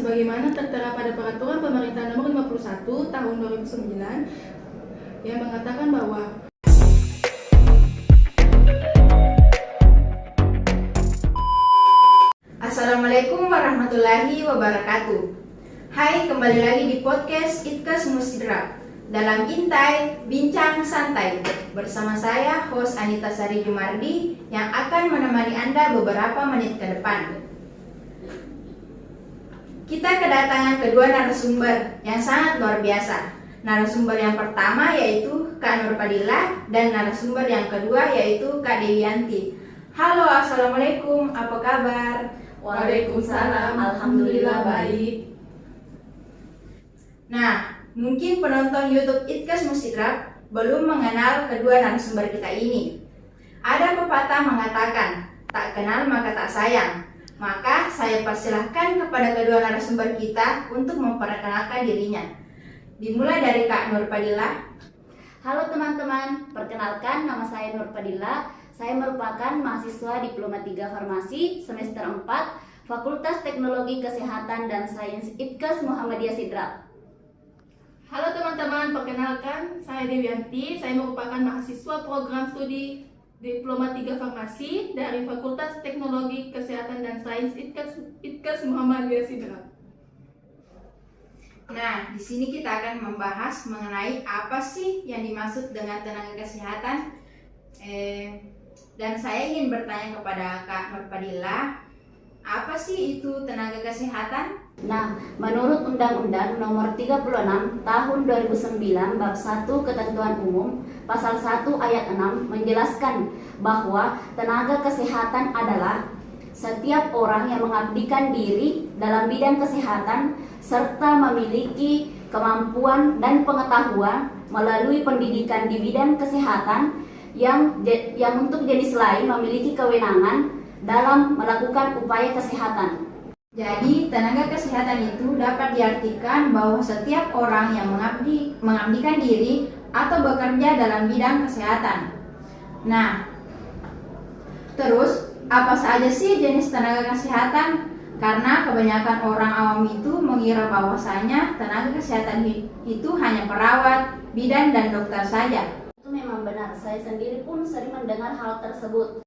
sebagaimana tertera pada Peraturan Pemerintah Nomor 51 Tahun 2009 yang mengatakan bahwa Assalamualaikum warahmatullahi wabarakatuh. Hai, kembali lagi di podcast Itkes Musdrab dalam Intai Bincang Santai bersama saya, host Anita Sari Jumardi yang akan menemani Anda beberapa menit ke depan. Kita kedatangan kedua narasumber yang sangat luar biasa. Narasumber yang pertama yaitu Kak Nurpadilla dan narasumber yang kedua yaitu Kak Dewianti. Halo, assalamualaikum, apa kabar? Waalaikumsalam, alhamdulillah baik. Nah, mungkin penonton YouTube Itkes Musdrab belum mengenal kedua narasumber kita ini. Ada pepatah mengatakan, tak kenal maka tak sayang. Maka saya persilahkan kepada kedua narasumber kita untuk memperkenalkan dirinya. Dimulai dari Kak Nurpadilla. Halo teman-teman, perkenalkan nama saya Nurpadilla. Saya merupakan mahasiswa Diploma 3 Farmasi semester 4 Fakultas Teknologi Kesehatan dan Sains Itkes Muhammadiyah Sidrap. Halo teman-teman, perkenalkan saya Dewianti. Saya merupakan mahasiswa program studi Diploma 3 Farmasi dari Fakultas Teknologi Kesehatan dan Sains Itkes Muhammadiyah Sidrap. Nah, di sini kita akan membahas mengenai apa sih yang dimaksud dengan tenaga kesehatan. Dan saya ingin bertanya kepada Kak Nurpadilla, apa sih itu tenaga kesehatan? Nah, menurut Undang-Undang Nomor 36 Tahun 2009 Bab 1 Ketentuan Umum Pasal 1 Ayat 6 menjelaskan bahwa tenaga kesehatan adalah setiap orang yang mengabdikan diri dalam bidang kesehatan serta memiliki kemampuan dan pengetahuan melalui pendidikan di bidang kesehatan yang untuk jenis lain memiliki kewenangan dalam melakukan upaya kesehatan. Jadi, tenaga kesehatan itu dapat diartikan bahwa setiap orang yang mengabdikan diri atau bekerja dalam bidang kesehatan. Nah, terus apa saja sih jenis tenaga kesehatan? Karena kebanyakan orang awam itu mengira bahwasanya tenaga kesehatan itu hanya perawat, bidan, dan dokter saja. Itu memang benar, saya sendiri pun sering mendengar hal tersebut.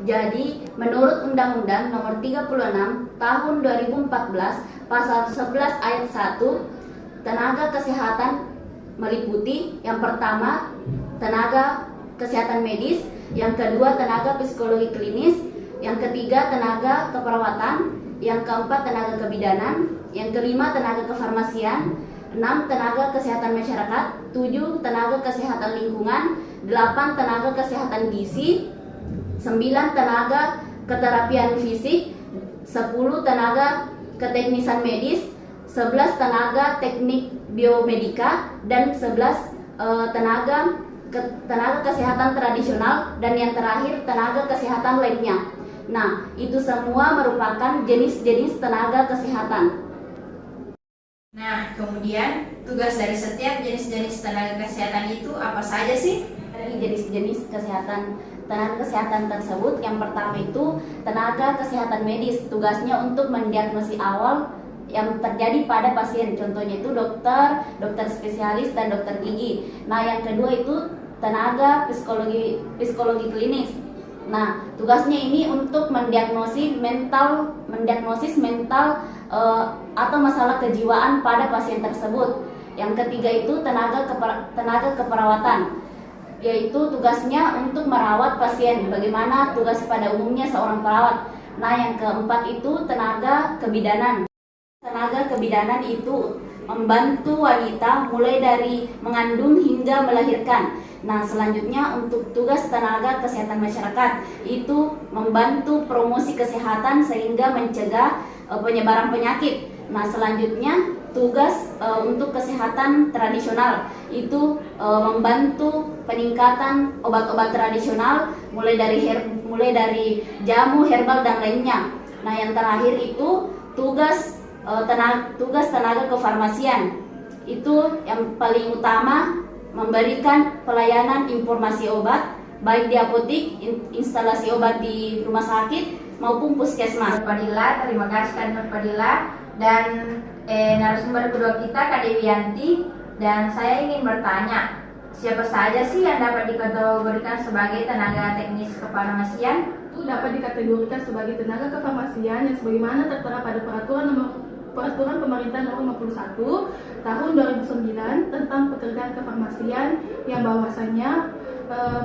Jadi, menurut Undang-Undang Nomor 36 Tahun 2014 Pasal 11 Ayat 1, tenaga kesehatan meliputi yang pertama tenaga kesehatan medis, yang kedua tenaga psikologi klinis, yang ketiga tenaga keperawatan, yang keempat tenaga kebidanan, yang kelima tenaga kefarmasian, 6 tenaga kesehatan masyarakat, 7 tenaga kesehatan lingkungan, 8 tenaga kesehatan gizi, 9 tenaga keterapian fisik, 10 tenaga keteknisan medis, 11 tenaga teknik biomedika, dan 11 tenaga kesehatan tradisional, dan yang terakhir tenaga kesehatan lainnya. Nah, itu semua merupakan jenis-jenis tenaga kesehatan. Nah, kemudian tugas dari setiap jenis-jenis tenaga kesehatan itu apa saja sih? Dari jenis-jenis tenaga kesehatan tersebut, yang pertama itu tenaga kesehatan medis. Tugasnya untuk mendiagnosis awal yang terjadi pada pasien. Contohnya itu dokter spesialis, dan dokter gigi. Nah, yang kedua itu tenaga psikologi klinis. Nah, tugasnya ini untuk mendiagnosis mental atau masalah kejiwaan pada pasien tersebut. Yang ketiga itu tenaga keperawatan, yaitu tugasnya untuk merawat pasien, bagaimana tugas pada umumnya seorang perawat. Nah, yang keempat itu tenaga kebidanan. Tenaga kebidanan itu membantu wanita mulai dari mengandung hingga melahirkan. Nah, selanjutnya untuk tugas tenaga kesehatan masyarakat itu membantu promosi kesehatan sehingga mencegah penyebaran penyakit. Nah, selanjutnya tugas untuk kesehatan tradisional itu membantu peningkatan obat-obat tradisional mulai dari jamu, herbal, dan lainnya. Nah, yang terakhir itu tugas tenaga kefarmasian. Itu yang paling utama, memberikan pelayanan informasi obat baik di apotik, instalasi obat di rumah sakit maupun puskesmas. Nurpadilla, terima kasih Kak Nurpadilla. Dan narasumber kedua kita Kak Dewianti, dan saya ingin bertanya, siapa saja sih yang dapat dikategorikan sebagai tenaga teknis kefarmasian? Itu dapat dikategorikan sebagai tenaga kefarmasian yang sebagaimana tertera pada Peraturan Pemerintah Nomor 51 Tahun 2009 tentang pekerjaan kefarmasian, yang bahwasanya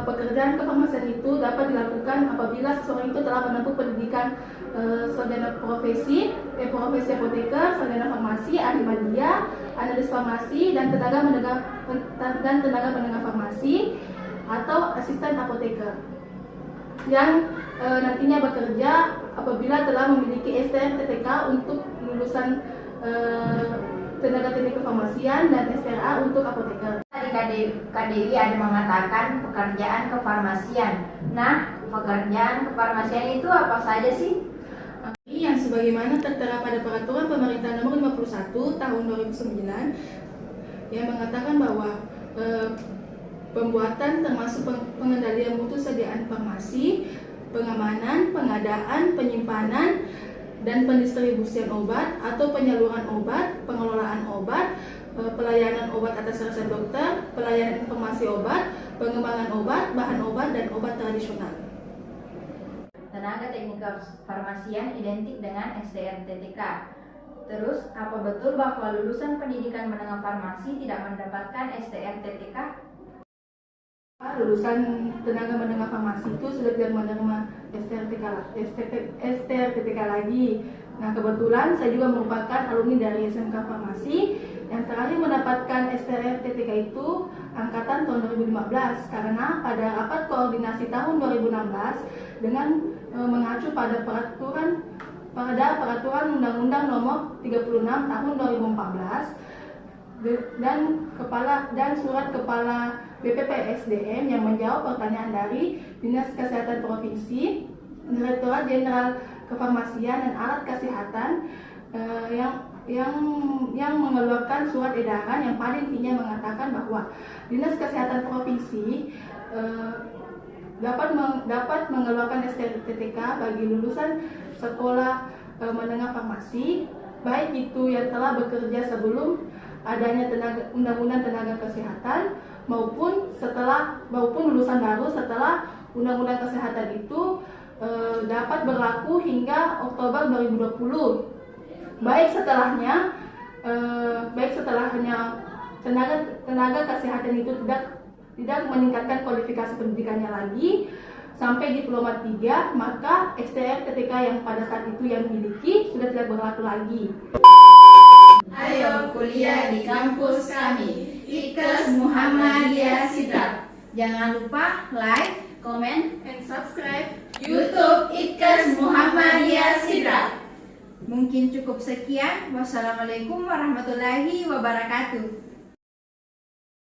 pekerjaan kefarmasian itu dapat dilakukan apabila seseorang itu telah menempuh pendidikan sarjana profesi apoteker, sarjana farmasi, ahli media, analis farmasi, dan tenaga pendengar farmasi atau asisten apoteker yang nantinya bekerja apabila telah memiliki STM-TTK untuk lulusan tenaga teknik kefarmasian dan STRA untuk apoteker. Tadi Kak Dewi ada mengatakan pekerjaan kefarmasian. Nah, pekerjaan kefarmasian itu apa saja sih? Yang sebagaimana tertera pada Peraturan Pemerintah Nomor 51 Tahun 2009 yang mengatakan bahwa pembuatan termasuk pengendalian mutu sediaan farmasi, pengamanan, pengadaan, penyimpanan, dan pendistribusian obat atau penyaluran obat, pengelolaan obat, pelayanan obat atas resep dokter, pelayanan informasi obat, pengembangan obat, bahan obat, dan obat tradisional. Tenaga teknik kefarmasian identik dengan SDR-TTK. Terus, apa betul bahwa lulusan pendidikan menengah farmasi tidak mendapatkan SDR-TTK? Lulusan tenaga menengah farmasi itu sudah tidak menerima STR-TTK lagi. Nah, kebetulan saya juga merupakan alumni dari SMK Farmasi yang terakhir mendapatkan STR-TTK itu angkatan tahun 2015, karena pada rapat koordinasi tahun 2016 dengan mengacu pada peraturan Undang-Undang Nomor 36 Tahun 2014 dan surat Kepala BPPSDM yang menjawab pertanyaan dari Dinas Kesehatan Provinsi, Direktorat Jenderal Kefarmasian dan Alat Kesehatan yang mengeluarkan surat edaran yang pada intinya mengatakan bahwa Dinas Kesehatan Provinsi dapat mengeluarkan STR-TTK bagi lulusan sekolah menengah farmasi, baik itu yang telah bekerja sebelum adanya Undang-Undang Tenaga Kesehatan maupun lulusan baru setelah Undang-Undang Kesehatan itu dapat berlaku hingga Oktober 2020. Baik setelahnya tenaga kesehatan itu tidak meningkatkan kualifikasi pendidikannya lagi sampai diploma 3, maka STR-TTK yang pada saat itu yang dimiliki sudah tidak berlaku lagi. Ayo kuliah di kampus kami, IKES Muhammadiyah Sidrap. Jangan lupa like, comment, And subscribe YouTube IKES Muhammadiyah Sidrap. Mungkin cukup sekian. Wassalamualaikum warahmatullahi wabarakatuh.